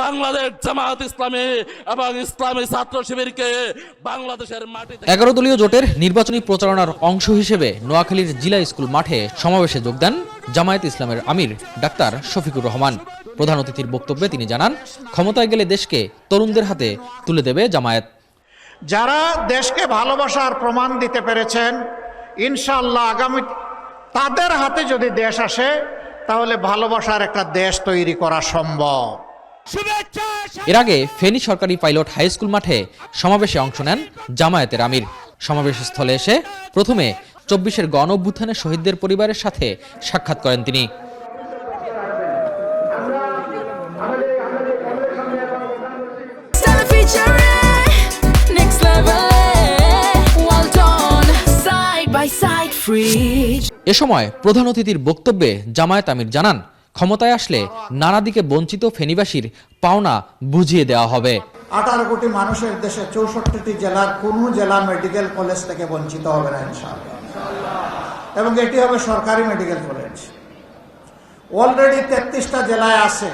বাংলাদেশ জামায়াত ইসলামী এবং ইসলামী ছাত্র শিবিরকে বাংলাদেশের মাটিতে 11 দলীয় জোটের নির্বাচনী প্রচারণার অংশ হিসেবে নোয়াখালীর জিলা স্কুল মাঠে সমাবেশে যোগ দেন জামায়াত ইসলামের আমির ডাক্তার শফিকুর রহমান। প্রধান অতিথির বক্তব্যে তিনি জানান, ক্ষমতায় গেলে দেশকে তরুণদের হাতে তুলে দেবে জামায়াত। যারা দেশকে ভালোবাসার প্রমাণ দিতে পেরেছেন, ইনশাআল্লাহ আগামী তাদের হাতে যদি দেশ আসে তাহলে ভালোবাসার একটা দেশ তৈরি করা সম্ভব। এর আগে ফেনী সরকারি পাইলট হাই স্কুল মাঠে সমাবেশে অংশ নেন জামায়াতের আমির। সমাবেশ স্থলে এসে প্রথমে 24-এর গণ অভ্যুত্থানের শহীদদের পরিবারের সাথে সাক্ষাৎ করেন তিনি। এ সময় প্রধান অতিথির বক্তব্যে জামায়াত আমির জানান, ক্ষমতায় আসলে নানা দিকে বঞ্চিত ফেনীবাসীর পাওনা বুঝিয়ে দেওয়া হবে। 18 কোটি মানুষের দেশে 64টি জেলার কোন জেলা মেডিকেল কলেজ থেকে বঞ্চিত হবে না ইনশাআল্লাহ, এবং এটি হবে সরকারি মেডিকেল কলেজ। অলরেডি 33টা জেলায় আছে,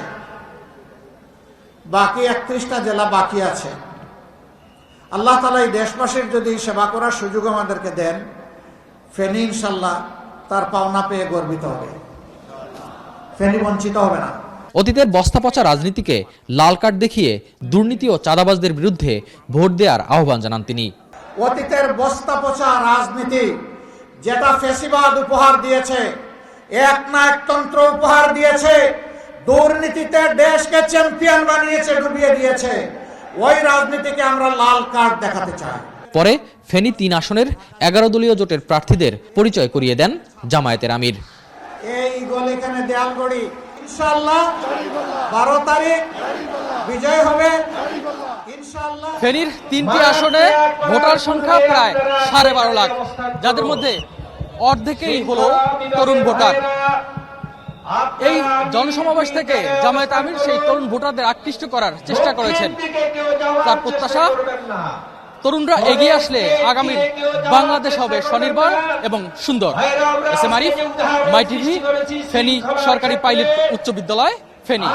বাকি 31টা জেলা বাকি আছে। আল্লাহ তাআলা এই দেশবাসীর যদি সেবা করার সুযোগ আমাদেরকে দেন, ফেনী ইনশাআল্লাহ তার পাওনা পেয়ে গর্বিত হবে, ফেনী বঞ্চিত হবে না। অতীতের বস্তা পচা রাজনীতিকে লাল কার্ড দেখিয়ে দুর্নীতি ও চাঁদাবাজদের বিরুদ্ধে ভোট দেওয়ার আহ্বান জানান তিনি। অতীতের বস্তা পচা রাজনীতি যেটা ফ্যাসিবাদ উপহার দিয়েছে, এক না একতন্ত্র উপহার দিয়েছে, দুর্নীতিতে দেশকে চ্যাম্পিয়ন বানিয়েছে, ডুবিয়ে দিয়েছে, ওই রাজনীতিকে আমরা লাল কার্ড দেখাতে চাই। পরে ফেনী 3 আসনের 11 দলীয় জোটের প্রার্থীদের পরিচয় করিয়ে দেন জামায়াতের আমির। এই গলিখানে দেয়ালগড়ি ইনশাআল্লাহ 12 তারিখ বিজয় হবে ইনশাআল্লাহ। ফেনীর 3টি আসনে ভোটার সংখ্যা প্রায় 12.5 লাখ, যাদের মধ্যে অর্ধেকই হলো তরুণ ভোটার। এই জনসমাবেশ থেকে জামায়াত আমির সেই তরুণ ভোটারদের আকৃষ্ট করার চেষ্টা করেছেন। তার প্রত্যাশা, তরুণরা এগিয়ে আসলে আগামী বাংলাদেশ হবে স্বনির্ভর এবং সুন্দর। এস এম আরিফ, মাই টিভি, ফেনী সরকারি পাইলট উচ্চ বিদ্যালয়, ফেনী।